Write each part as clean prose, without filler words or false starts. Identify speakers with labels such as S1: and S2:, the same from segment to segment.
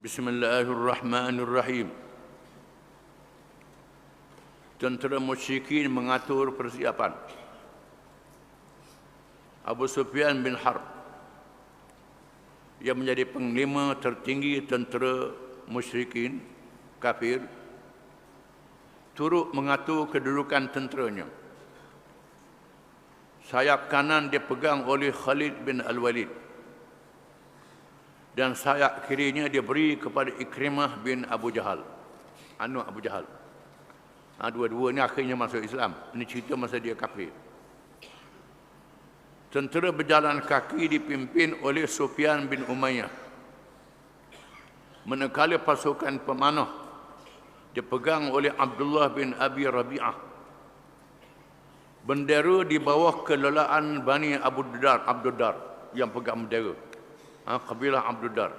S1: Bismillahirrahmanirrahim. Tentera musyrikin mengatur persiapan. Abu Sufyan bin Harb yang menjadi panglima tertinggi tentera musyrikin kafir turut mengatur kedudukan tenteranya. Sayap kanan dipegang oleh Khalid bin Al-Walid dan sayap kirinya diberi kepada Ikrimah bin Abu Jahal, anak Abu Jahal. Dua-dua ni akhirnya masuk Islam. Ini cerita masa dia kafir. Tentera berjalan kaki dipimpin oleh Sufyan bin Umayyah. Manakala pasukan pemanah dipegang oleh Abdullah bin Abi Rabi'ah. Bendera di bawah kelelaan Bani Abdul Dar yang pegang bendera. Kabilah Abdul Dar.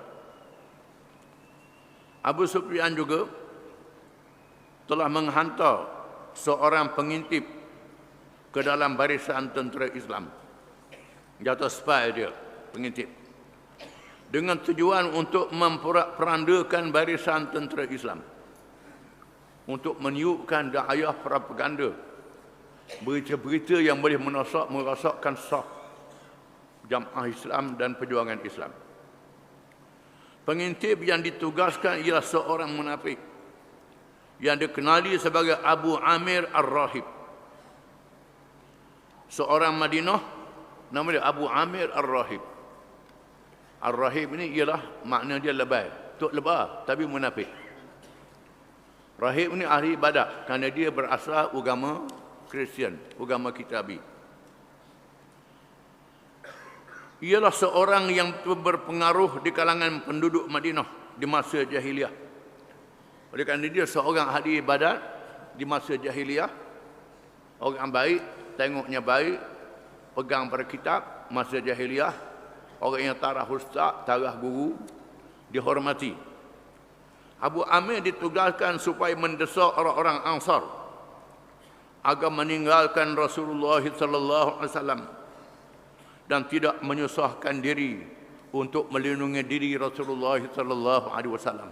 S1: Abu Sufyan juga telah menghantar seorang pengintip ke dalam barisan tentera Islam. Jatuh spy dia, pengintip. Dengan tujuan untuk memperandakan barisan tentera Islam. Untuk meniupkan daya propaganda. Berita-berita yang boleh merosakkan sah Jamaah Islam dan perjuangan Islam. Pengintip yang ditugaskan ialah seorang munafik yang dikenali sebagai Abu Amir Ar-Rahib. Seorang Madinah, nama dia Abu Amir Ar-Rahib. Ar-Rahib ini ialah makna dia lebay, tok lebah tapi munafik. Rahib ini ahli ibadat kerana dia berasal agama Kristian, agama Kitabi. Ialah seorang yang berpengaruh di kalangan penduduk Madinah di masa jahiliah. Oleh kerana dia seorang ahli ibadat di masa jahiliah, orang baik, tengoknya baik, pegang pada kitab masa jahiliah, orang yang tarah ustaz, tarah guru, dihormati. Abu Amir ditugaskan supaya mendesak orang-orang Ansar agar meninggalkan Rasulullah sallallahu alaihi wasallam dan tidak menyusahkan diri untuk melindungi diri Rasulullah sallallahu alaihi wasallam.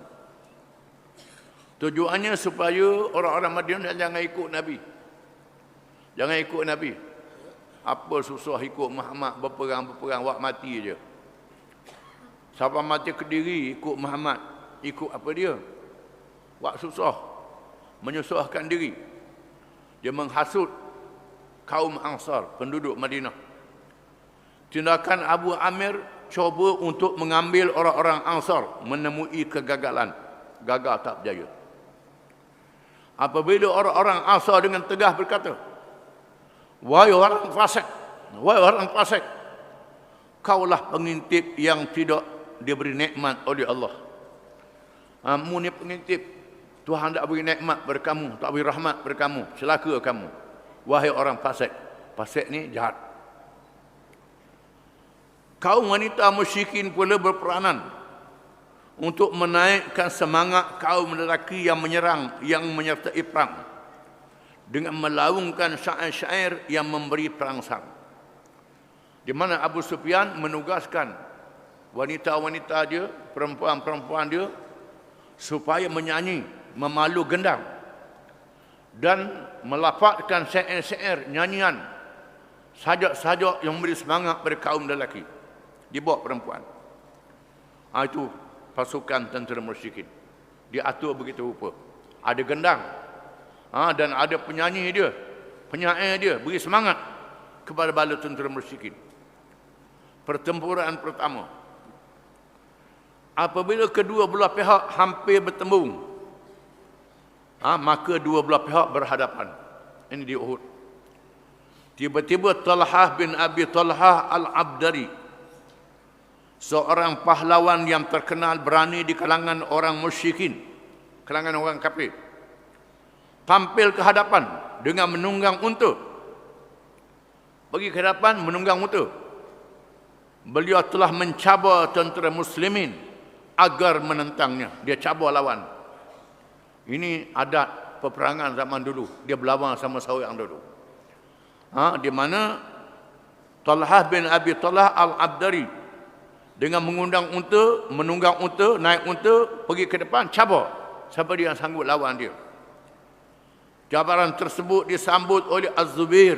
S1: Tujuannya supaya orang-orang Madinah jangan ikut Nabi. Jangan ikut Nabi. Apa susah ikut Muhammad berperang-berperang, wak mati je. Siapa mati ke diri ikut Muhammad, ikut apa dia? Wak susah, menyusahkan diri. Dia menghasut kaum Ansar, penduduk Madinah. Tindakan Abu Amir cuba untuk mengambil orang-orang Ansar, menemui kegagalan. Gagal, tak berjaya. Apabila orang-orang Ansar dengan tegas berkata, wahai orang fasik, wahai orang fasik, kaulah pengintip yang tidak diberi nikmat oleh Allah. Kamu ni pengintip, Tuhan tak beri nikmat pada kamu, tak beri rahmat pada kamu, celaka kamu. Wahai orang fasik. Fasik ni jahat. Kaum wanita musyrikin pula berperanan untuk menaikkan semangat kaum lelaki yang menyerang, yang menyertai perang dengan melaungkan syair-syair yang memberi perangsang. Di mana Abu Sufyan menugaskan wanita-wanita dia, perempuan-perempuan dia supaya menyanyi, memalu gendang dan melafazkan syair-syair, nyanyian, sajak-sajak yang memberi semangat pada kaum lelaki. Dibawa perempuan. Itu pasukan tentera musyrikin. Diatur begitu rupa. Ada gendang. Dan ada penyanyi dia. Penyair dia. Beri semangat kepada bala tentera musyrikin. Pertempuran pertama. Apabila kedua belah pihak hampir bertembung, maka dua belah pihak berhadapan. Ini di Uhud. Tiba-tiba Talhah bin Abi Talhah Al-Abdari, seorang pahlawan yang terkenal berani di kalangan orang musyrikin, kalangan orang kafir, tampil ke hadapan dengan menunggang unta. Pergi ke hadapan menunggang unta. Beliau telah mencabar tentera muslimin agar menentangnya. Dia cabar lawan. Ini adat peperangan zaman dulu. Dia berlawan sama seorang dulu. Di mana Talhah bin Abi Talhah Al-Abdari dengan mengundang unta, menunggang unta, naik unta, pergi ke depan, cabar. Siapa dia yang sanggup lawan dia? Cabaran tersebut disambut oleh Az-Zubair,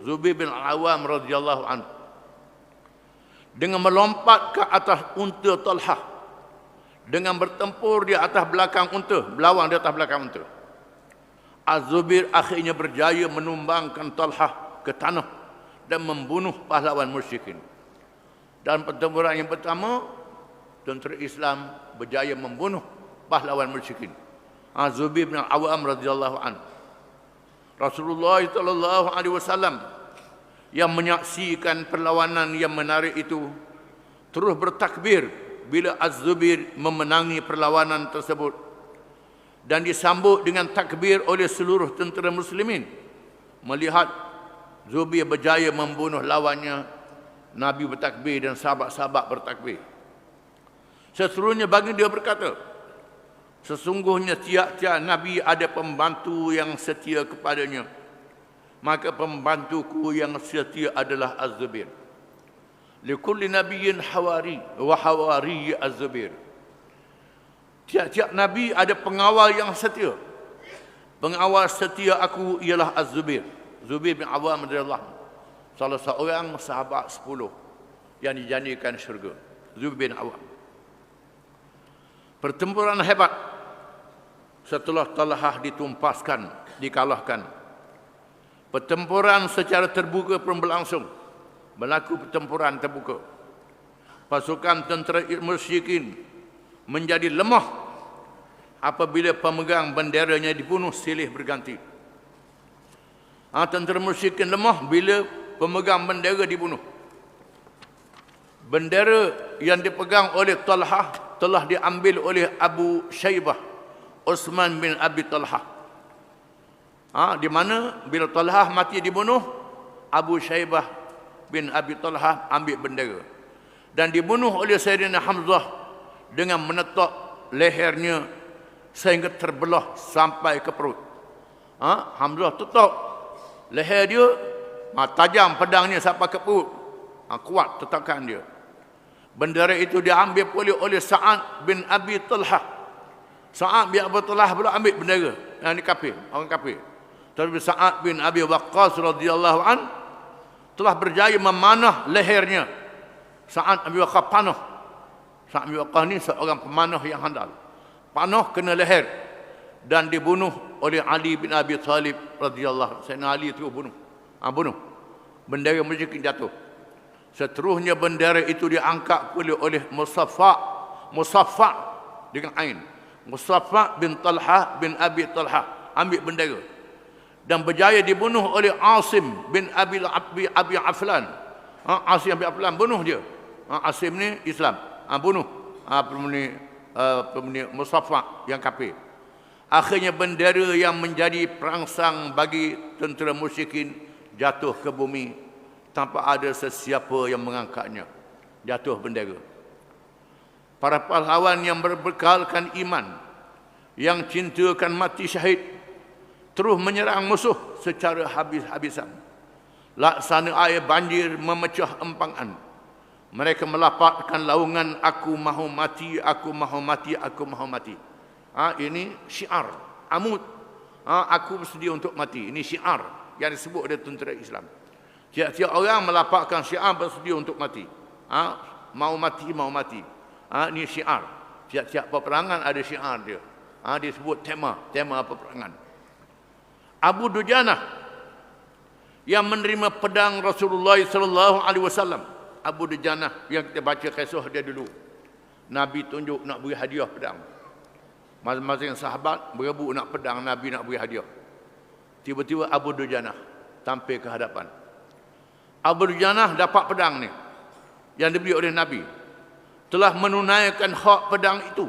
S1: Zubair bin Al-Awwam radhiyallahu anhu, dengan melompat ke atas unta Talhah, dengan bertempur di atas belakang unta, berlawan di atas belakang unta. Az-Zubair akhirnya berjaya menumbangkan Talhah ke tanah dan membunuh pahlawan musyrikin. Dan pertempuran yang pertama, tentera Islam berjaya membunuh pahlawan musyrikin. Az-Zubair bin Al-Awwam radhiyallahu anhu. Rasulullah sallallahu alaihi wasallam yang menyaksikan perlawanan yang menarik itu terus bertakbir bila Az-Zubair memenangi perlawanan tersebut, dan disambut dengan takbir oleh seluruh tentera muslimin. Melihat Zubair berjaya membunuh lawannya, Nabi bertakbir dan sahabat-sahabat bertakbir. Seterusnya bagi dia berkata, sesungguhnya tiap-tiap Nabi ada pembantu yang setia kepadanya. Maka pembantuku yang setia adalah Az-Zubair. Likulli nabiyyin hawari wa hawari Az-Zubair. Tiap-tiap Nabi ada pengawal yang setia. Pengawal setia aku ialah Az-Zubair. Zubair bin Awwam radhiyallahu anhu, salah seorang sahabat 10 yang dijanjikan syurga. Zubair bin Awwam. Pertempuran hebat. Setelah Talhah ditumpaskan, dikalahkan, pertempuran secara terbuka pun berlangsung. Berlaku pertempuran terbuka. Pasukan tentera musyrikin menjadi lemah apabila pemegang benderanya dibunuh silih berganti. Tentera musyrikin lemah bila pemegang bendera dibunuh. Bendera yang dipegang oleh Talhah telah diambil oleh Abu Syaibah, Utsman bin Abi Talhah. Di mana bila Talhah mati dibunuh, Abu Syaibah bin Abi Talhah ambil bendera dan dibunuh oleh Sayyidina Hamzah dengan menetak lehernya sehingga terbelah sampai ke perut. Hamzah tetak leher dia, tajam pedangnya sampai ke perut. Kuat tetakan dia. Bendera itu diambil oleh Sa'ad bin Abi Talhah. Sa'ad bin Abi Talhah pula ambil bendera. Yang ini kafir, orang kafir. Tapi Sa'ad bin Abi Waqqas radhiyallahu an telah berjaya memanah lehernya. Sa'ad bin Abi Waqqas panah. Sa'ad bin Abi Waqqas ni seorang pemanah yang handal. Panah kena leher dan dibunuh oleh Ali bin Abi Thalib radhiyallahu anhu. Sayyidina Ali itu bunuh. Bunuh. Bendera musyrikin jatuh. Seterusnya bendera itu diangkat oleh Musaffa dengan ain. Musaffa bin Talhah bin Abi Talhah ambil bendera dan berjaya dibunuh oleh Asim bin Abi Aflan. Asim bin Abi Aflan bunuh dia. Asim ni Islam. Bunuh pemuda Musaffa yang kafir. Akhirnya bendera yang menjadi perangsang bagi tentera musyrikin jatuh ke bumi tanpa ada sesiapa yang mengangkatnya. Jatuh bendera. Para pahlawan yang berbekalkan iman, yang cintakan mati syahid, terus menyerang musuh secara habis-habisan. Laksana air banjir memecah empangan. Mereka melapatkan laungan, aku mahu mati, aku mahu mati, aku mahu mati. Ini syiar, amud. Aku bersedia untuk mati. Ini syiar yang disebut oleh tentera Islam. Tiap-tiap orang melapakkan syiar bersedia untuk mati. Mau mati, mau mati. Ini syiar. Tiap-tiap peperangan ada syiar dia. Disebut tema peperangan. Abu Dujanah yang menerima pedang Rasulullah sallallahu alaihi wasallam. Abu Dujanah yang kita baca kisah dia dulu. Nabi tunjuk nak beri hadiah pedang. Masing-masing sahabat berebut nak pedang, Nabi nak beri hadiah. Tiba-tiba Abu Dujanah tampil ke hadapan. Abu Dujanah dapat pedang ni yang diberi oleh Nabi. Telah menunaikan hak pedang itu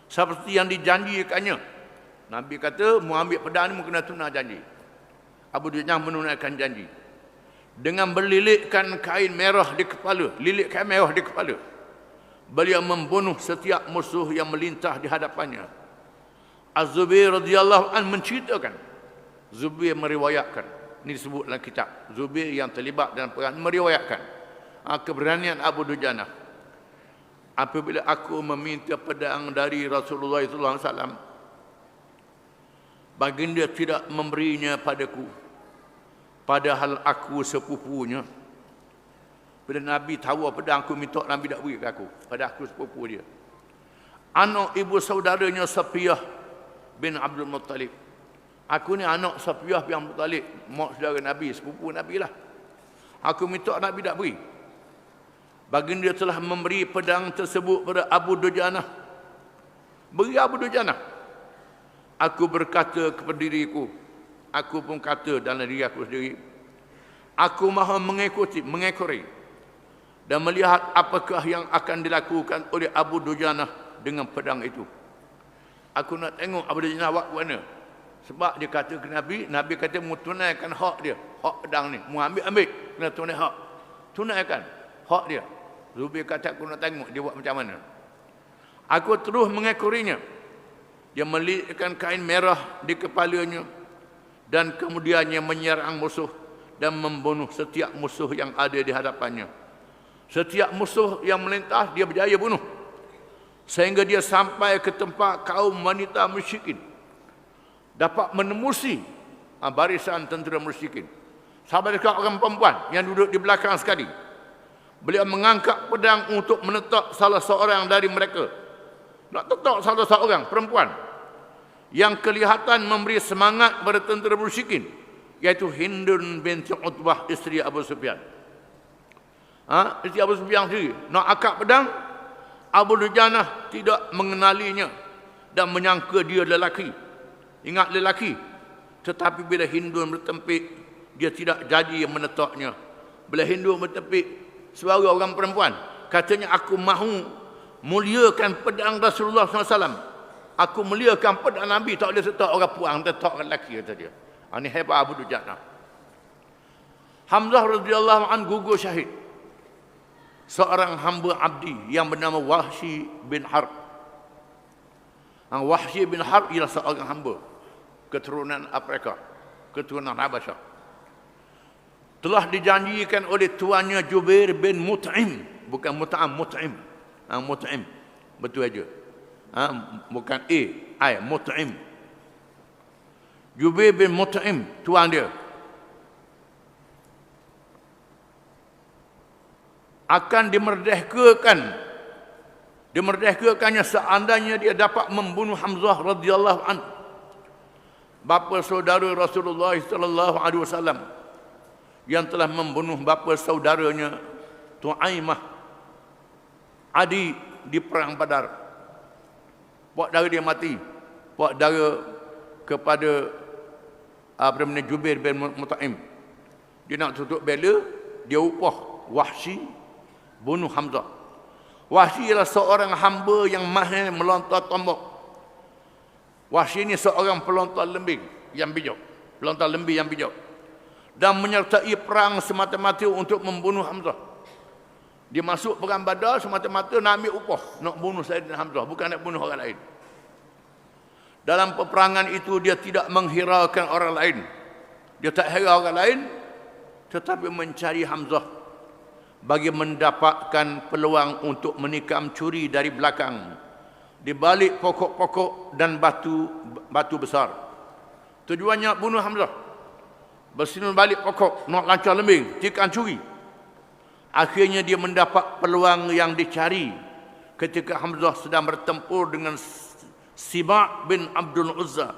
S1: seperti yang dijanjikannya. Nabi kata, mu ambil pedang ni mu kena tunai janji. Abu Dujanah menunaikan janji dengan berlilitkan kain merah di kepala, lilit kain merah di kepala. Beliau membunuh setiap musuh yang melintah di hadapannya. Az-Zubair radhiyallahu an menceritakan, Zubair meriwayatkan, ini disebut dalam kitab, Zubair yang terlibat dalam perang meriwayatkan keberanian Abu Dujanah. apabila aku meminta pedang dari Rasulullah SAW, baginda tidak memberinya padaku, padahal aku sepupunya. Bila Nabi tahu pedang aku minta, Nabi tak beri ke aku, pada aku sepupu dia. Anak ibu saudaranya Safiyah bin Abdul Muttalib. Aku ni anak Safiyah bin Abdul Muttalib, mak saudara Nabi, sepupu Nabi lah. Aku minta, Nabi tak beri. Baginda telah memberi pedang tersebut pada Abu Dujanah. Beri Abu Dujanah. Aku berkata kepada diriku, aku pun kata dalam diri aku sendiri, aku maha mengekori dan melihat apakah yang akan dilakukan oleh Abu Dujanah dengan pedang itu. Aku nak tengok Abu Dujanah buat mana. Sebab dia kata ke Nabi, Nabi kata mu tunaikan hak dia, hak pedang ni. Mu ambil, kena tunai hak. Tunaikan hak dia. Zubair kata aku nak tengok dia buat macam mana. Aku terus mengekorinya. Dia melitkan kain merah di kepalanya dan kemudiannya menyerang musuh dan membunuh setiap musuh yang ada di hadapannya. Setiap musuh yang melintas dia berjaya bunuh. Sehingga dia sampai ke tempat kaum wanita musyrikin. Dapat menembusi barisan tentera musyrikin. Sampai dekat orang perempuan yang duduk di belakang sekali. Beliau mengangkat pedang untuk menetak salah seorang dari mereka. Nak tetak salah seorang perempuan yang kelihatan memberi semangat kepada tentera musyrikin, iaitu Hindun binti Utbah, isteri Abu Sufyan. Isteri Abu Sufyan sendiri nak angkat pedang. Abu Dujanah tidak mengenalinya dan menyangka dia lelaki. Ingat lelaki. Tetapi bila Hindun bertempik, dia tidak jadi menetaknya. Bila Hindun bertempik, suara orang perempuan katanya, aku mahu muliakan pedang Rasulullah SAW. Aku muliakan pedang Nabi, tak boleh setak orang puang, tetak orang lelaki, kata dia. Ini hebat Abu Dujanah. Hamzah radhiyallahu an gugur syahid. Seorang hamba abdi yang bernama Wahsy bin Harb. Wahsy bin Harb ialah seorang hamba keturunan Afrika, keturunan Habasyah. Telah dijanjikan oleh tuannya Jubair bin Mut'im, bukan Mut'im. Mut'im betul aja. Bukan Mut'im. Jubair bin Mut'im tuan dia akan dimerdekakannya seandainya dia dapat membunuh Hamzah radhiyallahu anhu, bapa saudara Rasulullah sallallahu alaihi wasallam, yang telah membunuh bapa saudaranya Tu'aimah Adi di perang Badar. Pak dara dia mati. Pak dara kepada Jubair bin Mut'im. Dia nak tutup bela, dia upah Wahsy bunuh Hamzah. Wahsy ialah seorang hamba yang mahir melontar tombak. Wahsy ini seorang pelontar lembing yang bijak. Pelontar lembing yang bijak. Dan menyertai perang semata-mata untuk membunuh Hamzah. Dia masuk perang Badar semata-mata nak ambil upah, nak bunuh Sayyidina Hamzah, bukan nak bunuh orang lain. Dalam peperangan itu dia tidak menghiraukan orang lain. Dia tak hirau orang lain, tetapi mencari Hamzah bagi mendapatkan peluang untuk menikam curi dari belakang, di balik pokok-pokok dan batu besar. Tujuannya bunuh Hamzah. Bersinul balik pokok, nak lancar lembing, tikam curi. Akhirnya dia mendapat peluang yang dicari ketika Hamzah sedang bertempur dengan Simak bin Abdul Uzza.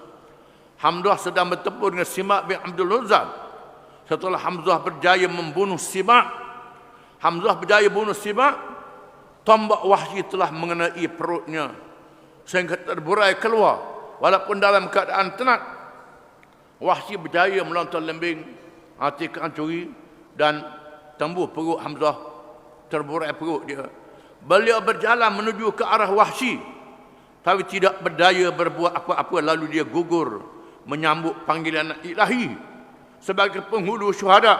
S1: Hamzah sedang bertempur dengan Simak bin Abdul Uzza. Setelah Hamzah berjaya membunuh Simak, tombak Wahsy telah mengenai perutnya sehingga terburai keluar. Walaupun dalam keadaan tenat, Wahsy berjaya melontar lembing, tikam curi dan tembus perut Hamzah, terburai perut dia. Beliau berjalan menuju ke arah Wahsy, tapi tidak berdaya berbuat apa-apa, lalu dia gugur menyambut panggilan ilahi sebagai penghulu syuhada.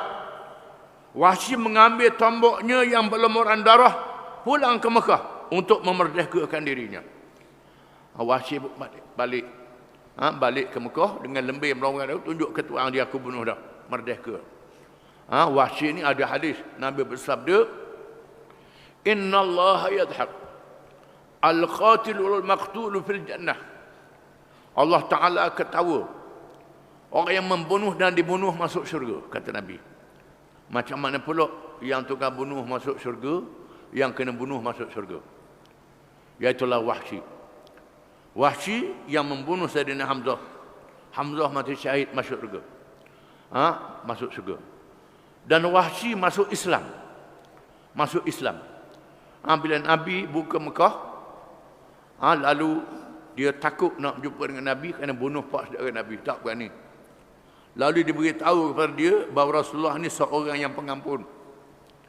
S1: Wahsy mengambil tombaknya yang berlumuran darah, pulang ke Mekah untuk memerdekakan dirinya. Wahsy balik ke Mekah dengan lembing melonggar, tunjuk ke tuan dia, aku bunuh dah, merdeka. Wahsy ini ada hadis Nabi bersabda, innallaha yadhhak Al-qatilul maqtulu fil jannah. Allah Ta'ala ketawa orang yang membunuh dan dibunuh masuk syurga, kata Nabi. Macam mana pula yang tukang bunuh masuk syurga, yang kena bunuh masuk syurga? Iaitulah Wahsy. Wahsy yang membunuh Sayyidina Hamzah. Hamzah mati syahid masuk syurga. Masuk syurga. Dan Wahsy masuk Islam. Masuk Islam. Bila Nabi buka Mekah, lalu dia takut nak berjumpa dengan Nabi kerana bunuh pak saudara Nabi, tak berani. Lalu diberitahu kepada dia bahawa Rasulullah ni seorang yang pengampun,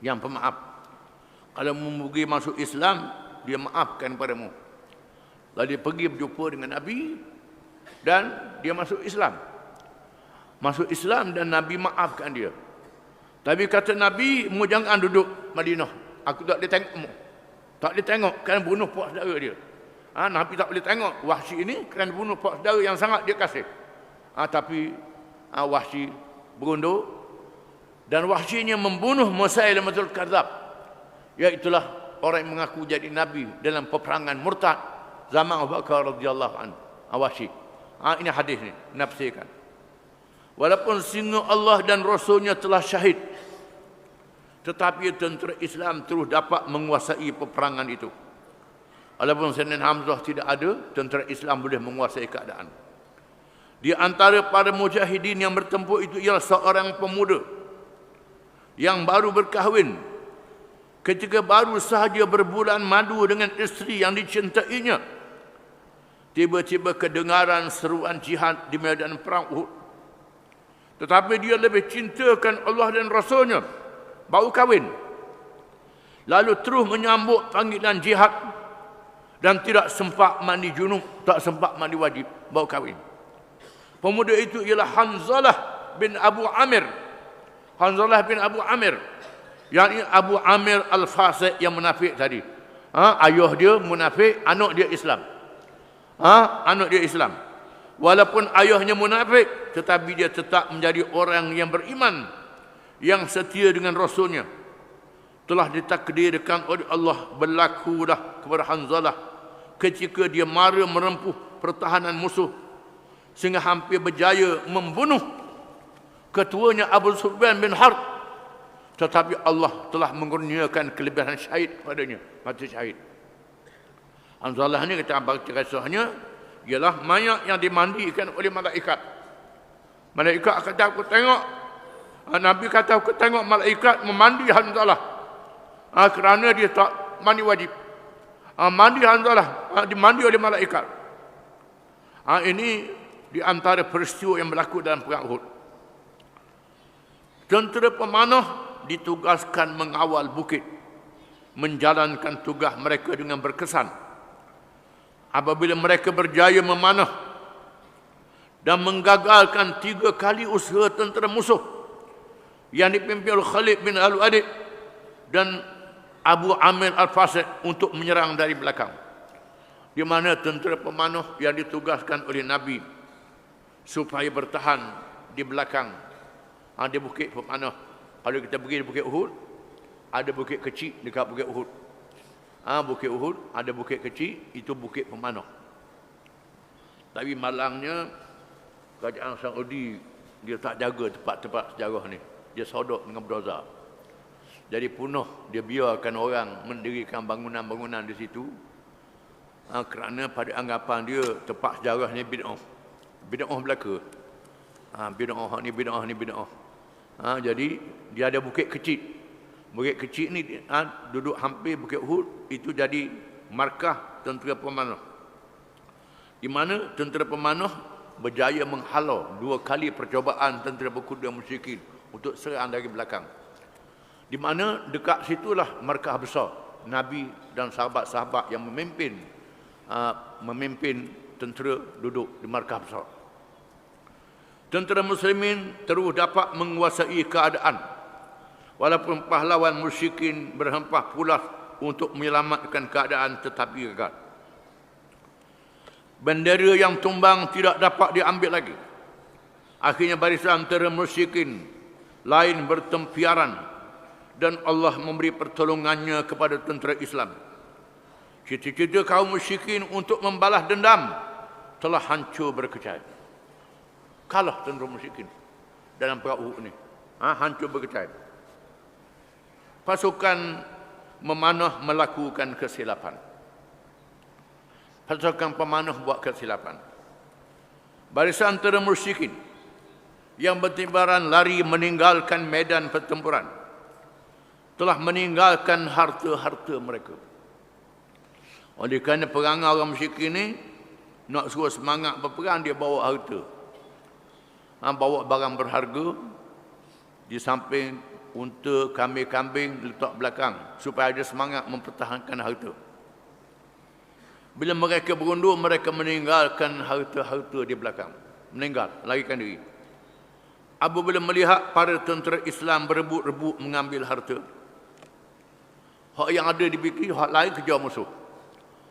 S1: yang pemaaf. Kalau mu pergi masuk Islam, dia maafkan padamu. Lalu dia pergi berjumpa dengan Nabi dan dia masuk Islam. Masuk Islam dan Nabi maafkan dia. Tapi kata Nabi, mu jangan duduk Madinah. Aku tak boleh tengok mu. Tak boleh tengok kerana bunuh pak saudara dia. Nabi tak boleh tengok Wahsy ini kerana bunuh pak saudara yang sangat dia kasih. Tapi Wahsy berunduk dan Wahsy-nya membunuh Musailamatul Kadzab, iaitulah orang yang mengaku jadi nabi dalam peperangan murtad zaman Abu Bakar radhiyallahu anhu. Wahsy. Ini hadis ni nafsirkan. Walaupun sehingga Allah dan Rasulnya telah syahid, tetapi tentera Islam terus dapat menguasai peperangan itu. Walaupun Sayyidina Hamzah tidak ada, tentera Islam boleh menguasai keadaan. Di antara para mujahidin yang bertempur itu ialah seorang pemuda yang baru berkahwin. Ketika baru sahaja berbulan madu dengan isteri yang dicintainya, tiba-tiba kedengaran seruan jihad di medan perang Uhud. Tetapi dia lebih cintakan Allah dan Rasulnya, baru kahwin. Lalu terus menyambut panggilan jihad dan tidak sempat mandi junub, tak sempat mandi wajib, baru kahwin. Pemuda itu ialah Hanzalah bin Abu Amir. Hanzalah bin Abu Amir, yakni Abu Amir Al-Fasiq yang munafik tadi. Ayah dia munafik, anak dia Islam. Anak dia Islam. Walaupun ayahnya munafik, tetapi dia tetap menjadi orang yang beriman, yang setia dengan Rasulnya. Telah ditakdirkan oleh Allah berlaku dah kepada Hanzalah ketika dia mara merempuh pertahanan musuh sehingga hampir berjaya membunuh ketuanya Abu Sufyan bin Harb. Tetapi Allah telah mengurniakan kelebihan syahid padanya, mati syahid. Hanzalah ni kita baca kisahnya ialah mayat yang dimandikan oleh malaikat. Malaikat kata aku tengok, Nabi kata aku tengok malaikat memandi Hanzalah. Kerana dia tak mandi wajib. Mandi Hanzalah, dimandi oleh malaikat. Ini di antara peristiwa yang berlaku dalam perang Uhud. Tentera pemanah ditugaskan mengawal bukit, menjalankan tugas mereka dengan berkesan. Apabila mereka berjaya memanah dan menggagalkan 3 kali usaha tentera musuh yang dipimpin oleh Khalid bin Al-Walid dan Abu Amir Al-Fasiq untuk menyerang dari belakang, di mana tentera pemanah yang ditugaskan oleh Nabi supaya bertahan di belakang di bukit pemanah. Kalau kita pergi di Bukit Uhud, ada bukit kecil dekat Bukit Uhud. Bukit Uhud ada bukit kecil, itu bukit pemanah. Tapi malangnya kerajaan Saudi dia tak jaga tempat-tempat sejarah ni. Dia sodok dengan bulldozer. Jadi punah, dia biarkan orang mendirikan bangunan-bangunan di situ. Kerana pada anggapan dia tempat sejarah ni bid'ah. Bid'ah belaka. Bid'ah ni bid'ah. Jadi dia ada bukit kecil. Bukit kecil ni duduk hampir Bukit Uhud, itu jadi markah tentera pemanah. Di mana tentera pemanah berjaya menghalau 2 kali percubaan tentera berkuda musyrikin untuk serang dari belakang. Di mana dekat situlah markah besar Nabi dan sahabat-sahabat yang memimpin tentera duduk di markah besar. Tentera muslimin terus dapat menguasai keadaan walaupun pahlawan musyrikin berhempah pulas untuk menyelamatkan keadaan tetapi gagal. Bendera yang tumbang tidak dapat diambil lagi. Akhirnya barisan tentera musyrikin lain bertempiaran dan Allah memberi pertolongannya kepada tentera Islam. Cita-cita kaum musyrikin untuk membalas dendam telah hancur berkecai. Kalah tentera musyrikin dalam perang Uhud ni. Hancur berkecai. Pasukan memanah melakukan kesilapan. Pasukan pemanah buat kesilapan. Barisan tentera musyrikin yang bertibaran lari meninggalkan medan pertempuran telah meninggalkan harta-harta mereka. Oleh kerana perangai orang musyrikin ni nak suruh semangat berperang, dia bawa harta. Bawa barang berharga di samping unta, kambing-kambing letak belakang supaya ada semangat mempertahankan harta. Bila mereka berundur, mereka meninggalkan harta-harta di belakang. Meninggal, larikan diri. Apabila melihat para tentera Islam berebut-rebut mengambil harta, hak yang ada dibiki, hak lain kejar musuh.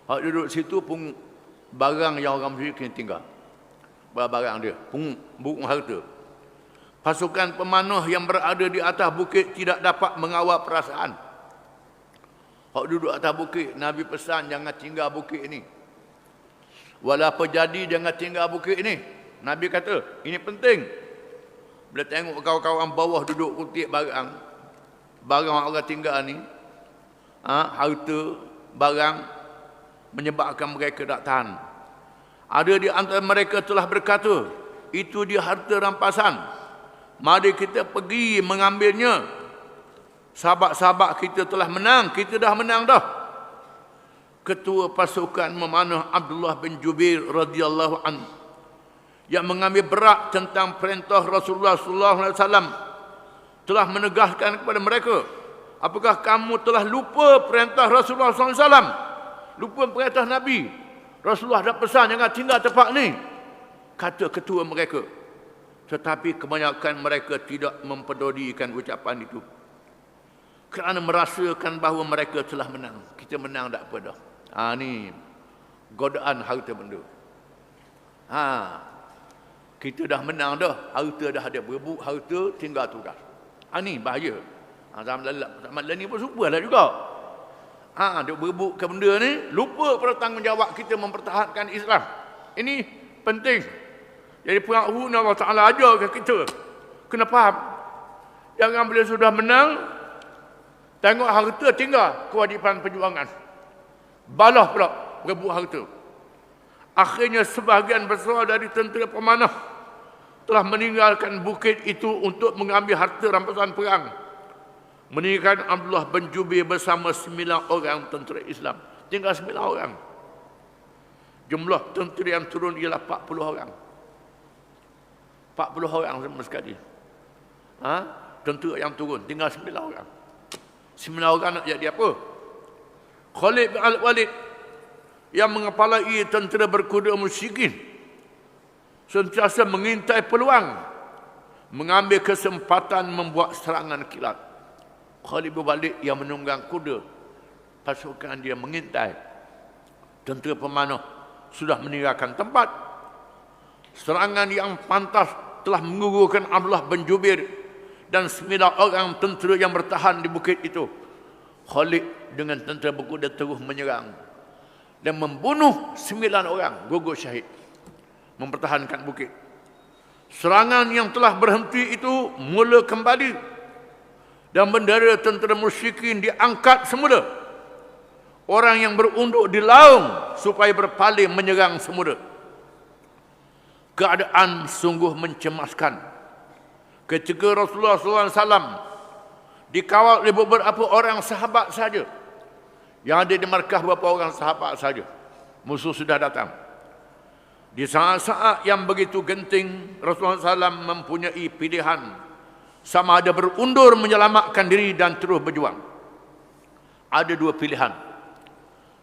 S1: Hak duduk situ pun barang yang orang musyrik tinggal. Barang dia, pun buku harta. Pasukan pemanah yang berada di atas bukit tidak dapat mengawal perasaan. Hak duduk atas bukit, Nabi pesan jangan tinggal bukit ini. Walaupun jadi jangan tinggal bukit ini. Nabi kata, ini penting. Bila tengok kawan-kawan bawah duduk kutip barang orang tinggal ni, harta, barang, menyebabkan mereka tak tahan. Ada di antara mereka telah berkata, itu dia harta rampasan. Mari kita pergi mengambilnya. Sahabat-sahabat kita telah menang, kita dah menang dah. Ketua pasukan memanah Abdullah bin Jubair radhiyallahu anhu yang mengambil berat tentang perintah Rasulullah sallallahu alaihi wasallam telah menegaskan kepada mereka, apakah kamu telah lupa perintah Rasulullah sallallahu alaihi wasallam? Lupa perintah Nabi. Rasulullah dah pesan jangan tinggal tempat ni, kata ketua mereka. Tetapi kebanyakan mereka tidak mempedulikan ucapan itu kerana merasakan bahawa mereka telah menang. Kita menang tak apa dah. Ni godaan harta benda. Kita dah menang dah, harta dah ada, berebut harta, tinggal tugas. Ni bahaya. Zaman lain ni pun serupa lah juga. Dia berebut ke benda ni, lupa pada tanggungjawab kita mempertahankan Islam. Ini penting. Jadi perang Uhud Allah Ta'ala ajar ke kita, kena faham. Jangan bila sudah menang, tengok harta tinggal, kewajipan perjuangan. Balah pula berebut harta. Akhirnya sebahagian besar dari tentera pemanah telah meninggalkan bukit itu untuk mengambil harta rampasan perang. Meninggalkan Abdullah bin Jubair bersama 9 orang tentera Islam. Tinggal 9 orang. Jumlah tentera yang turun ialah 40 orang. 40 orang sama sekali. Tentera yang turun tinggal 9 orang. 9 orang nak jadi apa? Khalid bin Al-Walid yang mengepalai tentera berkuda musyrikin sentiasa mengintai peluang, mengambil kesempatan membuat serangan kilat. Khalid bin Walid yang menunggang kuda, pasukan dia mengintai. Tentera pemanah sudah meninggalkan tempat. Serangan yang pantas telah menggugurkan Abdullah bin Jubair dan 9 orang tentera yang bertahan di bukit itu. Khalid dengan tentera berkuda terus menyerang dan membunuh 9 orang, gugur syahid, mempertahankan bukit. Serangan yang telah berhenti itu mula kembali dan bendera tentera musyrikin diangkat semula. Orang yang berunduk dilaung supaya berpaling menyerang semula. Keadaan sungguh mencemaskan ketika Rasulullah SAW dikawal oleh beberapa orang sahabat saja. Yang ada di markah beberapa orang sahabat saja. Musuh sudah datang. Di saat-saat yang begitu genting, Rasulullah SAW mempunyai pilihan. Sama ada berundur menyelamatkan diri dan terus berjuang. Ada 2 pilihan.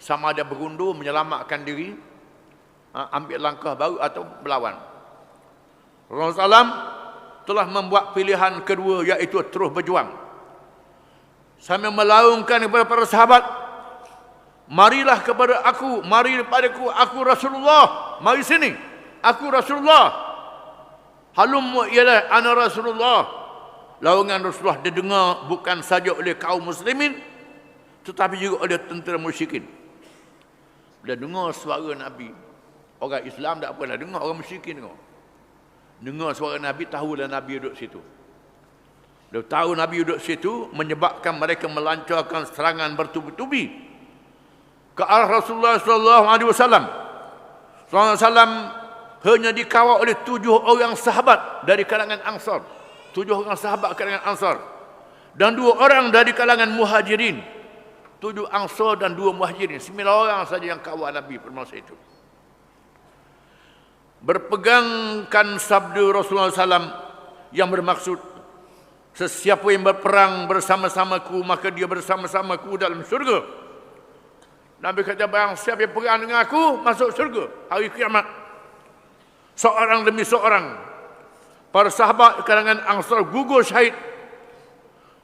S1: Sama ada berundur menyelamatkan diri, ambil langkah baru atau berlawan. Rasulullah SAW telah membuat pilihan kedua, iaitu terus berjuang. Sambil melaungkan kepada para sahabat, marilah kepada aku, mari padaku, aku Rasulullah, mari sini, aku Rasulullah. Halumma ialah ana Rasulullah. Laungan Rasulullah didengar bukan saja oleh kaum muslimin, tetapi juga oleh tentera musyrikin. Bila dengar suara Nabi, orang Islam tak apalah dengar, orang musyrikin dengar. Dengar suara Nabi, tahulah Nabi duduk situ. Dia tahu Nabi duduk situ, menyebabkan mereka melancarkan serangan bertubi-tubi ke arah Rasulullah sallallahu alaihi wasallam. Sallallahu alaihi wasallam hanya dikawal oleh 7 orang sahabat dari kalangan Ansar. 7 orang sahabat kalangan Ansar. Dan 2 orang dari kalangan Muhajirin. 7 Ansar dan 2 Muhajirin. 9 orang saja yang kawal Nabi pada masa itu. Berpegangkan sabda Rasulullah SAW yang bermaksud, sesiapa yang berperang bersama-samaku, maka dia bersama-samaku dalam syurga. Nabi kata, barang siapa yang perang dengan aku, masuk syurga hari kiamat. Seorang demi seorang, para sahabat kalangan Ansar gugur syahid.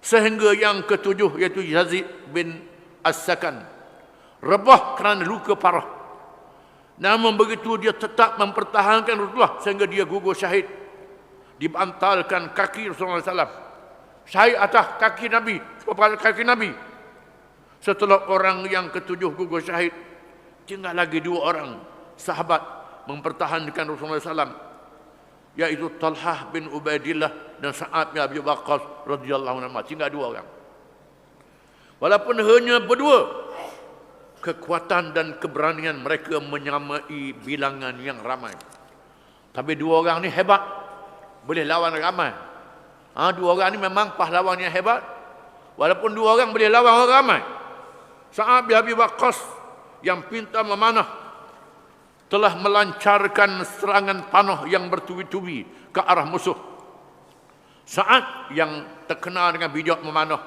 S1: Sehingga yang ke-7, iaitu Yazid bin As-Sakan, rebah kerana luka parah. Namun begitu dia tetap mempertahankan Rasulullah sehingga dia gugur syahid. Dibantalkan kaki Rasulullah SAW. Syahid atas kaki Nabi, kepala kaki Nabi. Setelah orang yang ke-7 gugur syahid, tinggal lagi 2 orang sahabat mempertahankan Rasulullah SAW, yaitu Talhah bin Ubaidillah dan Sa'ad bin Abi Waqqas radhiyallahu anhu. Tinggal 2 orang. Walaupun hanya berdua, kekuatan dan keberanian mereka menyamai bilangan yang ramai. Tapi 2 orang ni hebat, boleh lawan ramai. 2 orang ni memang pahlawan yang hebat. Walaupun 2 orang boleh lawan orang ramai. Sa'ad bin Abi Waqqas yang pintar memanah telah melancarkan serangan panah yang bertubi-tubi ke arah musuh. Sa'ad yang terkenal dengan bijak memanah,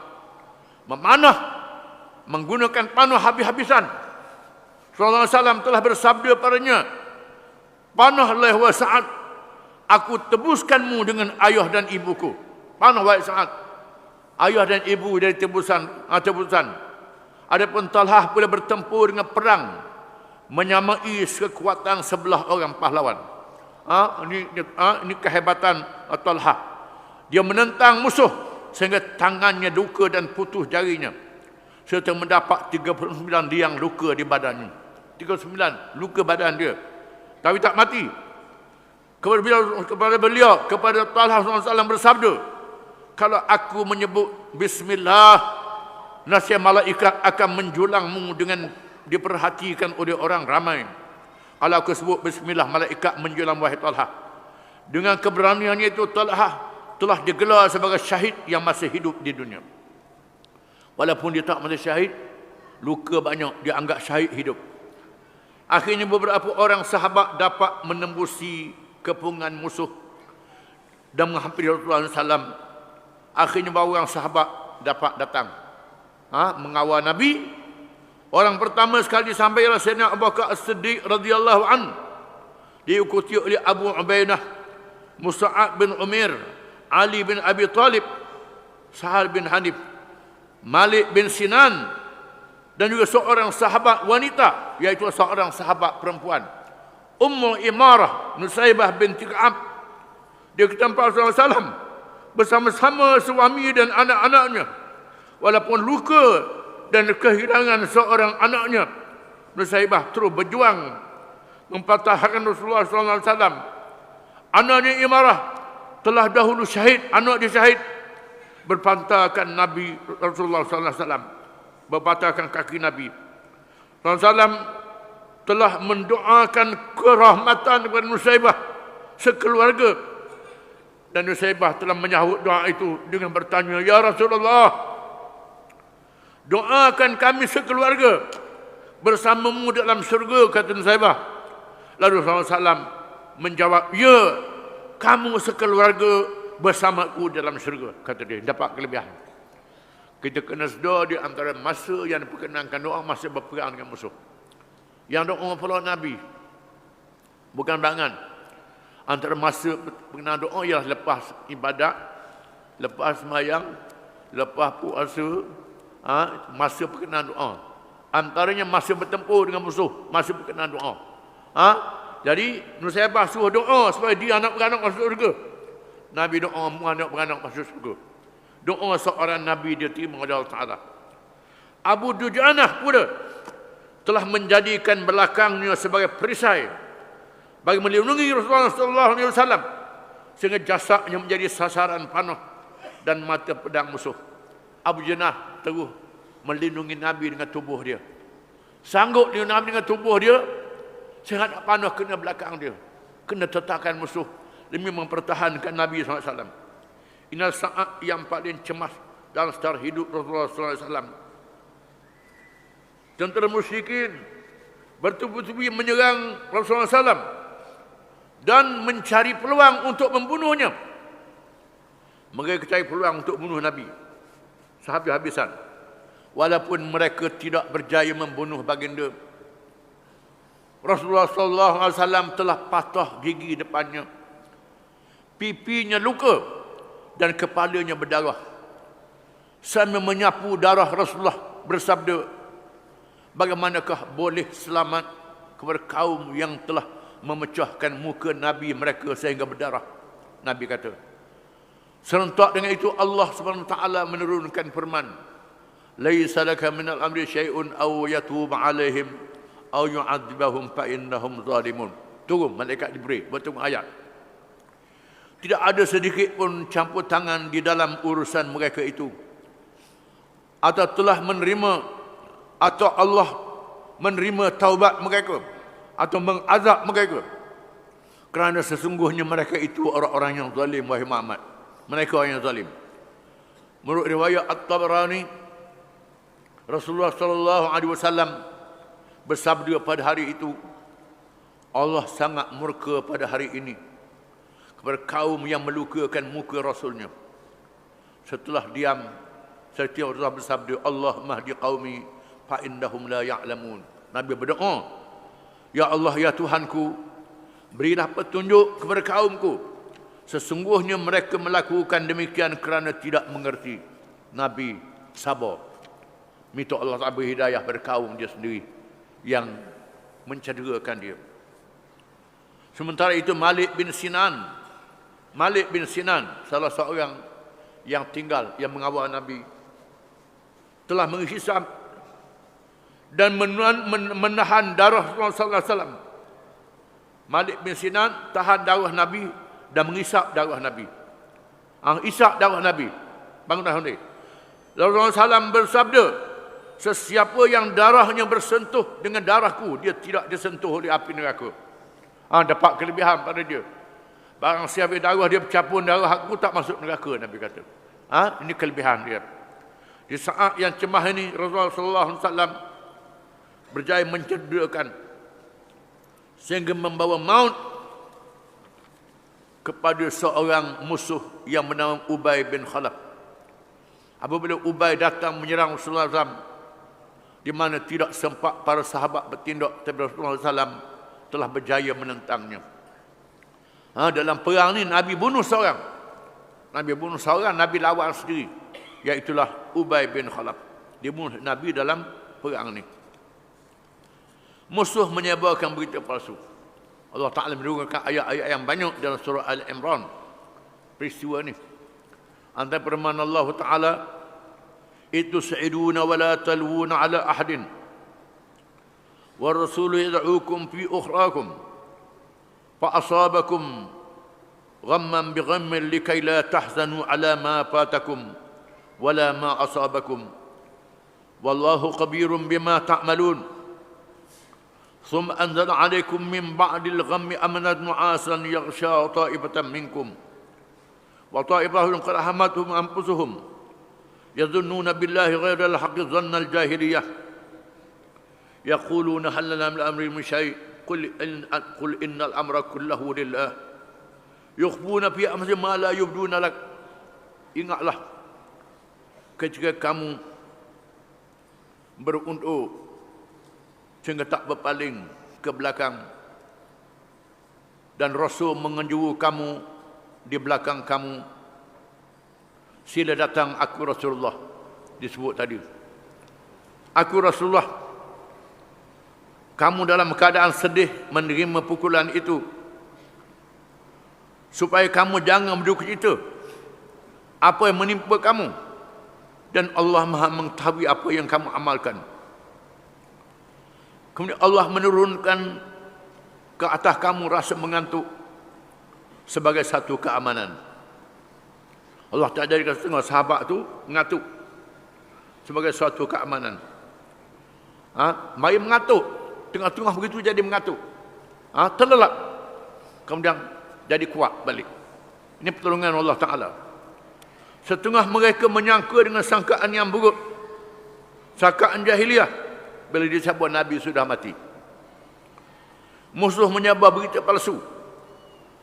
S1: menggunakan panah habis-habisan. Sallallahu alaihi wasallam telah bersabda padanya, "Panahlah wahai Sa'ad, aku tebuskanmu dengan ayah dan ibuku." Panah wahai Sa'ad, ayah dan ibu dari tebusan. Adapun Talhah pula bertempur dengan perang, menyamai kekuatan sebelah orang pahlawan. Ini kehebatan Talhah. Dia menentang musuh sehingga tangannya luka dan putus jarinya, serta mendapat 39 liang luka di badannya. 39 luka badan dia, tapi tak mati. Kepada beliau, kepada Talhah SAW bersabda, kalau aku menyebut Bismillah, nasib malaikat akan menjulangmu dengan diperhatikan oleh orang ramai. Kalau aku sebut Bismillah, malaikat menjulang wahai Talhah. Dengan keberaniannya itu, Talhah telah digelar sebagai syahid yang masih hidup di dunia. Walaupun dia tak mati syahid, luka banyak, dia anggap syahid hidup. Akhirnya beberapa orang sahabat dapat menembusi kepungan musuh dan menghampiri Rasulullah SAW. Akhirnya beberapa orang sahabat dapat datang mengawal Nabi. Orang pertama sekali sampai ialah Sayyidina Abu Bakar As-Siddiq radhiyallahu an. Diikuti oleh Abu Ubaidah, Mus'ab bin Umair, Ali bin Abi Talib, Sahal bin Hanif, Malik bin Sinan, dan juga seorang sahabat wanita, iaitu seorang sahabat perempuan, Ummu Imarah Nusaybah binti Ka'ab. Dia ke tempat Rasulullah SAW bersama-sama suami dan anak-anaknya. Walaupun luka dan kehilangan seorang anaknya, Nusaybah terus berjuang mempertahankan Rasulullah SAW. Anaknya Imarah telah dahulu syahid, anak dia syahid. Berpantarkan Nabi Rasulullah SAW, berpantarkan kaki Nabi SAW, telah mendoakan kerahmatan kepada Nusaybah sekeluarga. Dan Nusaybah telah menyahut doa itu dengan bertanya, "Ya Rasulullah, doakan kami sekeluarga bersamamu dalam syurga," kata Nusaybah. Lalu Rasulullah SAW menjawab, "Ya, kamu sekeluarga bersamaku dalam syurga," kata dia. Dapat kelebihan. Kita kena sedar di antara masa yang diperkenankan doa masa berperang dengan musuh. Yang doa follow Nabi bukan bangan. Antara masa berkenaan doa ialah lepas ibadat, lepas sembahyang, lepas puasa, masa berkenaan doa. Antaranya masa bertempur dengan musuh, masa berkenaan doa. Jadi Nusaybah suruh doa supaya dia anak-beranak masuk surga. Nabi doa anak-beranak masuk surga. Doa seorang Nabi dia terima oleh Allah Ta'ala. Abu Dujanah pula telah menjadikan belakangnya sebagai perisai bagi melindungi Rasulullah SAW, sehingga jasadnya menjadi sasaran panah dan mata pedang musuh. Abu Janah terus melindungi Nabi dengan tubuh dia. Sanggup dia Nabi dengan tubuh dia, sehingga nak panah kena belakang dia, kena tetakan musuh demi mempertahankan Nabi SAW. Inilah saat yang paling cemas dalam sejarah hidup Rasulullah SAW. Tentera musyrikin bertubi-tubi menyerang Rasulullah SAW dan mencari peluang untuk membunuhnya. Mereka cari peluang untuk bunuh Nabi sehabis-habisan, walaupun mereka tidak berjaya membunuh baginda. Rasulullah SAW telah patah gigi depannya, pipinya luka dan kepalanya berdarah. Sambil menyapu darah Rasulullah bersabda, bagaimanakah boleh selamat kepada kaum yang telah memecahkan muka Nabi mereka sehingga berdarah? Nabi kata. Serentak dengan itu Allah SWT menurunkan firman, laisa laka minal amri syai'un aw yatub alaihim aw yu'adzibahum fa innahum zalimun. Turun malaikat Jibril bertemu ayat. Tidak ada sedikit pun campur tangan di dalam urusan mereka itu, atau telah menerima, atau Allah menerima taubat mereka, atau mengazab mereka, kerana sesungguhnya mereka itu orang-orang yang zalim. Wahai Muhammad, mereka orang yang zalim. Menurut riwayat At-Tabarani, Rasulullah SAW bersabda pada hari itu, Allah sangat murka pada hari ini kepada kaum yang melukakan muka Rasulnya. Setelah diam, serta Rasulullah bersabda, Allah mahdi qaumi fa innahum la ya'lamun. Nabi berdoa, ya Allah, ya Tuhanku, berilah petunjuk kepada kaumku, sesungguhnya mereka melakukan demikian kerana tidak mengerti. Nabi sabar, minta Allah Ta'ala hidayah pada kaum dia sendiri yang mencederakan dia. Sementara itu Malik bin Sinan, salah seorang yang tinggal, yang mengawal Nabi, telah menghisap dan menahan darah Rasulullah SAW. Malik bin Sinan tahan darah Nabi dan menghisap darah Nabi. Isap darah Nabi. Bangun ni. Rasulullah SAW bersabda, sesiapa yang darahnya bersentuh dengan darahku, dia tidak disentuh oleh api neraka. Dapat kelebihan pada dia. Barang siapa darah dia bercampur darah aku, tak masuk neraka, Nabi kata. Ini kelebihan dia. Di saat yang cemas ini, Rasulullah SAW berjaya mencederakan sehingga membawa maut kepada seorang musuh yang bernama Ubay bin Khalaf. Apabila Ubay datang menyerang Rasulullah SAW, di mana tidak sempat para sahabat bertindak, tapi Rasulullah SAW telah berjaya menentangnya. Dalam perang ni Nabi bunuh seorang. Nabi lawan sendiri, iaitulah Ubay bin Khalaf. Dia bunuh Nabi dalam perang ni. Musuh menyebarkan berita palsu. Allah Ta'ala menurunkan ayat-ayat yang banyak dalam surah Al-Imran peristiwa ni. Antara firman Allah Ta'ala, itu sa'iduna wa la talwuna ala ahadin wa rasulu yad'ukum fi ukhrakum fa asabakum ghamman bi ghammin likay la tahzanu ala ma fatakum wala ma asabakum wallahu khabirun bima ta'malun. ثم أنزل عليكم من بعد الغم أمنة نعاسا يغشى طائفة منكم وطائفة قد أهمتهم أنفسهم يظنون بالله غير الحق ظن الجاهلية يقولون هل لنا من الأمر من شيء قل إن الأمر كله لله يخفون في أمر ما لا يبدون لك. Ingatlah ketika kamu berunduk sehingga tak berpaling ke belakang, dan Rasul mengenjuru kamu di belakang kamu, sila datang aku Rasulullah. Disebut tadi, aku Rasulullah. Kamu dalam keadaan sedih menerima pukulan itu, supaya kamu jangan berduka cita apa yang menimpa kamu, dan Allah Maha mengetahui apa yang kamu amalkan. Kemudian Allah menurunkan ke atas kamu rasa mengantuk sebagai satu keamanan. Allah tak jadikan setengah sahabat tu mengantuk sebagai suatu keamanan. Mari mengantuk, tengah-tengah begitu jadi mengantuk. Terlelap, kemudian jadi kuat balik. Ini pertolongan Allah Ta'ala. Setengah mereka menyangka dengan sangkaan yang buruk, sangkaan jahiliah, bila disebut Nabi sudah mati. Musuh menyebar berita palsu.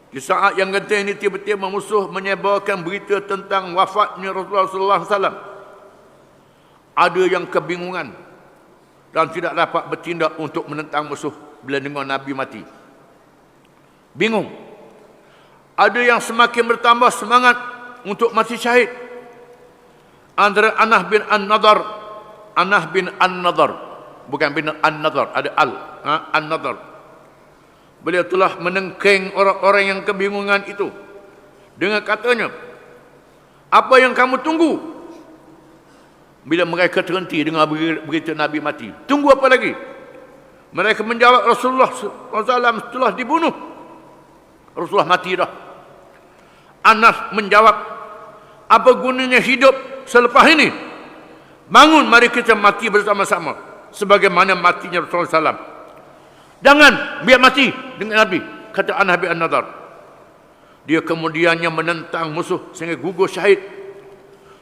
S1: Di saat yang genting ini tiba-tiba musuh menyebarkan berita tentang wafatnya Rasulullah SAW. Ada yang kebingungan dan tidak dapat bertindak untuk menentang musuh bila dengar Nabi mati. Bingung. Ada yang semakin bertambah semangat untuk mati syahid. Antara Anah bin An-Nadar, bukan bin An-Nadar, ada An-Nadar. Beliau telah menengking orang-orang yang kebingungan itu dengan katanya, apa yang kamu tunggu? Bila mereka terhenti dengar berita Nabi mati, tunggu apa lagi? Mereka menjawab, Rasulullah SAW telah dibunuh. Rasulullah mati dah. Anas menjawab, apa gunanya hidup selepas ini? Bangun, mari kita mati bersama-sama sebagaimana matinya Rasulullah SAW. Jangan, biar mati dengan Nabi, kata Anas bin An-Nadar. Dia kemudiannya menentang musuh sehingga gugur syahid.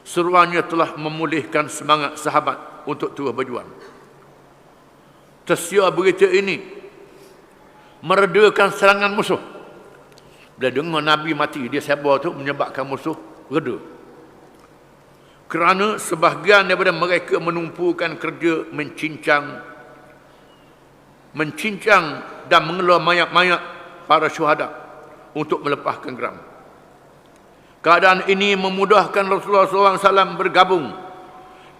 S1: Seruannya telah memulihkan semangat sahabat untuk terus berjuang. Tersiar berita ini meredakan serangan musuh. Bila dengar Nabi mati, dia sabar tu menyebabkan musuh reda. Kerana sebahagian daripada mereka menumpukan kerja mencincang dan mengeluar mayat-mayat para syuhada untuk melepaskan geram. Keadaan ini memudahkan Rasulullah SAW bergabung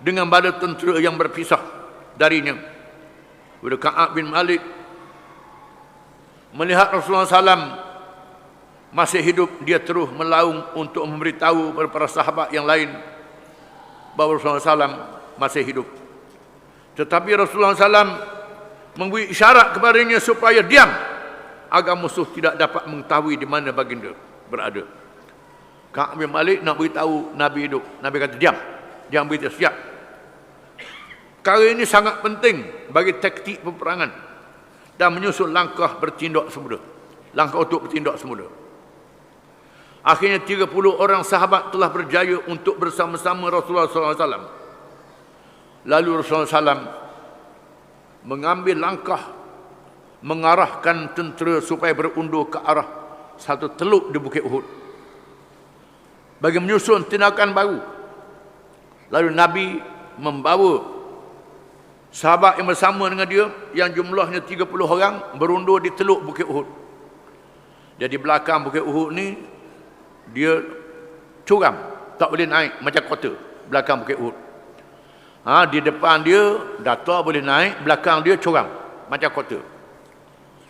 S1: dengan bala tentera yang berpisah darinya. Bila Ka'ab bin Malik melihat Rasulullah SAW masih hidup, dia terus melaung untuk memberitahu kepada para sahabat yang lain bahawa Rasulullah SAW masih hidup. Tetapi Rasulullah SAW memberi isyarat kepadanya supaya diam agar musuh tidak dapat mengetahui di mana baginda berada. Ka'ab bin Malik nak beritahu Nabi hidup. Nabi kata diam, jangan beritahu, siap. Perkara ini sangat penting bagi taktik peperangan dan menyusun langkah bertindak semula. Langkah untuk bertindak semula. Akhirnya 30 orang sahabat telah berjaya untuk bersama-sama Rasulullah SAW. Lalu Rasulullah SAW mengambil langkah mengarahkan tentera supaya berundur ke arah satu teluk di Bukit Uhud bagi menyusun tindakan baru. Lalu Nabi membawa sahabat yang bersama dengan dia yang jumlahnya 30 orang berundur di teluk Bukit Uhud. Jadi belakang Bukit Uhud ni dia curam, tak boleh naik macam kota belakang Bukit Uhud. Di depan dia datar boleh naik, belakang dia curam macam kota.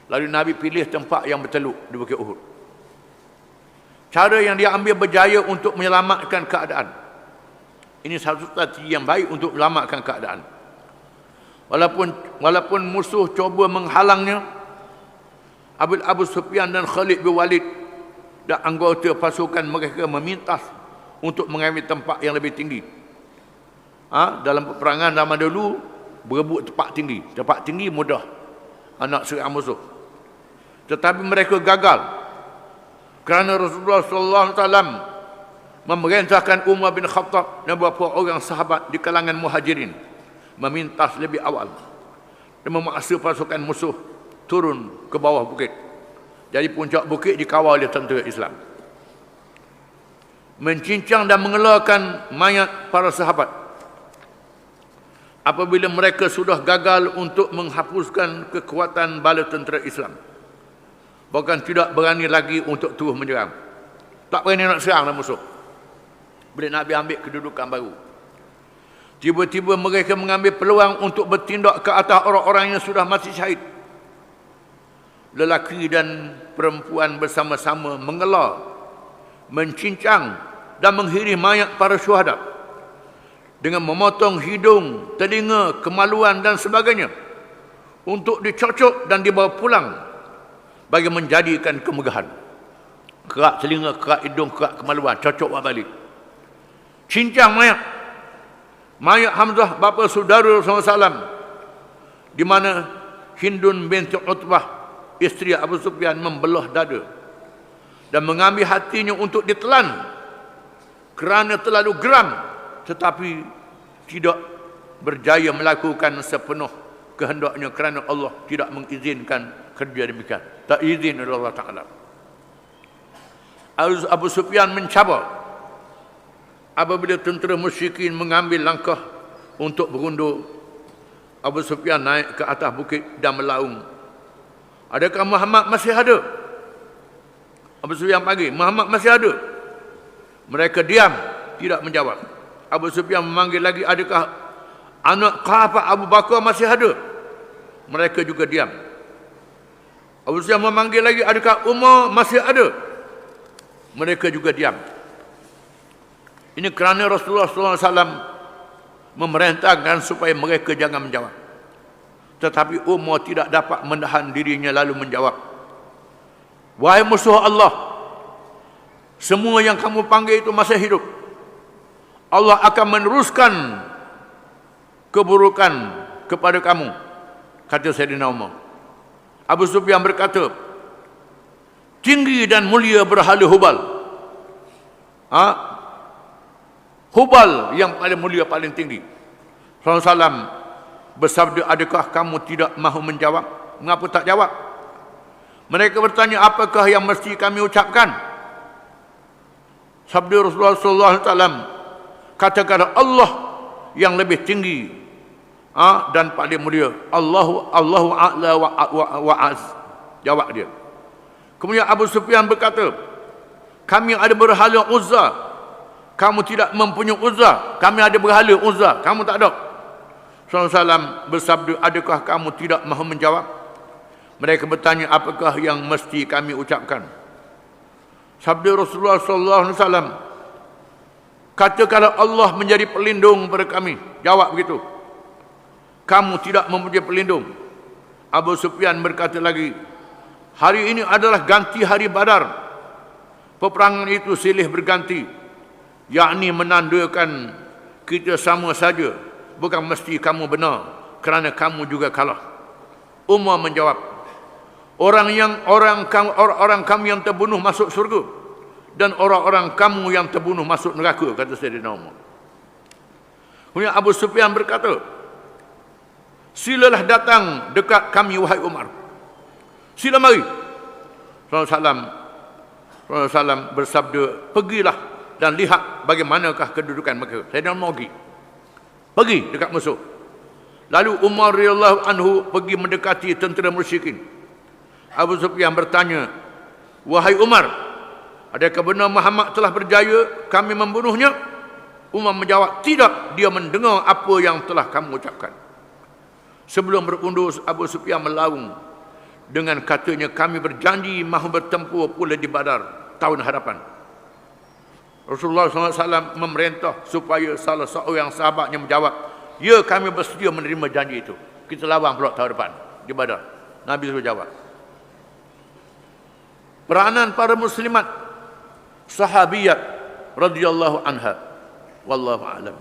S1: Lalu Nabi pilih tempat yang berteluk di Bukit Uhud. Cara yang dia ambil berjaya untuk menyelamatkan keadaan. Ini satu strategi yang baik untuk menyelamatkan keadaan. Walaupun musuh cuba menghalangnya, Abu Sufyan dan Khalid bin Walid dan anggota pasukan mereka memintas untuk mengambil tempat yang lebih tinggi. Dalam peperangan zaman dulu berebut tempat tinggi. Tempat tinggi mudah nak serang musuh. Tetapi mereka gagal. Kerana Rasulullah SAW memerintahkan Umar bin Khattab dan beberapa orang sahabat di kalangan muhajirin memintas lebih awal dan memaksa pasukan musuh turun ke bawah bukit. Jadi puncak bukit dikawal oleh tentera Islam. Mencincang dan mengeluarkan mayat para sahabat. Apabila mereka sudah gagal untuk menghapuskan kekuatan bala tentera Islam, bahkan tidak berani lagi untuk terus menyerang. Tak berani nak serang musuh. Bila Nabi ambil kedudukan baru, tiba-tiba mereka mengambil peluang untuk bertindak ke atas orang-orang yang sudah mati syahid. Lelaki dan perempuan bersama-sama mengelar, mencincang dan mengiris mayat para syuhada dengan memotong hidung, telinga, kemaluan dan sebagainya untuk dicocok dan dibawa pulang bagi menjadikan kemegahan. Kerak telinga, kerak hidung, kerak kemaluan, cocok buat balik. Cincang mayat. Mayat Hamzah, bapa saudara Rasulullah SAW, di mana Hindun binti Utbah, isteri Abu Sufyan, membelah dada dan mengambil hatinya untuk ditelan kerana terlalu geram, tetapi tidak berjaya melakukan sepenuh kehendaknya kerana Allah tidak mengizinkan kerja demikian. Tak izin oleh Allah Ta'ala. Abu Sufyan mencabar apabila tentera musyrikin mengambil langkah untuk berundur. Abu Sufyan naik ke atas bukit dan melaung. Adakah Muhammad masih ada? Abu Sufyan panggil, Muhammad masih ada? Mereka diam, tidak menjawab. Abu Sufyan memanggil lagi, adakah anak khalifah Abu Bakar masih ada? Mereka juga diam. Abu Sufyan memanggil lagi, adakah Umar masih ada? Mereka juga diam. Ini kerana Rasulullah SAW memerintahkan supaya mereka jangan menjawab. Tetapi Umar tidak dapat menahan dirinya lalu menjawab, wahai musuh Allah, semua yang kamu panggil itu masih hidup. Allah akan meneruskan keburukan kepada kamu, kata Sayyidina Umar. Abu Sufyan berkata, tinggi dan mulia berhala Hubal. Hubal yang paling mulia, paling tinggi. Rasulullah SAW bersabda, adakah kamu tidak mahu menjawab? Mengapa tak jawab? Mereka bertanya, apakah yang mesti kami ucapkan? Sabda Rasulullah SAW, katakanlah Allah yang lebih tinggi dan paling mulia. Allahu a'la wa az. Jawab dia. Kemudian Abu Sufyan berkata, kami ada berhala Uzza, kamu tidak mempunyai Uzza. Kami ada berhala Uzza, kamu tak ada. Rasulullah SAW bersabda, adakah kamu tidak mahu menjawab? Mereka bertanya, apakah yang mesti kami ucapkan? Sabda Rasulullah SAW, katakanlah Allah menjadi pelindung pada kami. Jawab begitu. Kamu tidak mempunyai pelindung. Abu Sufyan berkata lagi, hari ini adalah ganti hari Badar. Peperangan itu silih berganti, yakni menandakan kita sama saja. Bukan mesti kamu benar, kerana kamu juga kalah. Umar menjawab, orang kamu yang terbunuh masuk surga, dan orang-orang kamu yang terbunuh masuk neraka, kata Sayyidina Umar. Kemudian Abu Sufyan berkata, silalah datang dekat kami wahai Umar. Sila mari. Rasulullah SAW bersabda, pergilah dan lihat bagaimanakah kedudukan mereka. Sayyidina Umar pergi dekat musuh. Lalu Umar radhiyallahu anhu pergi mendekati tentera musyrikin. Abu Sufyan bertanya, wahai Umar, adakah benar Muhammad telah berjaya kami membunuhnya? Umar menjawab, tidak, dia mendengar apa yang telah kamu ucapkan. Sebelum berundur, Abu Sufyan melaung dengan katanya, kami berjanji mahu bertempur pula di Badar tahun hadapan. Rasulullah SAW memerintah supaya salah seorang sahabatnya menjawab, ya, kami bersedia menerima janji itu. Kita lawan pula tahun depan di Badar. Nabi suruh jawab. Peranan para muslimat, sahabiyat radhiyallahu anha, wallahu a'lam.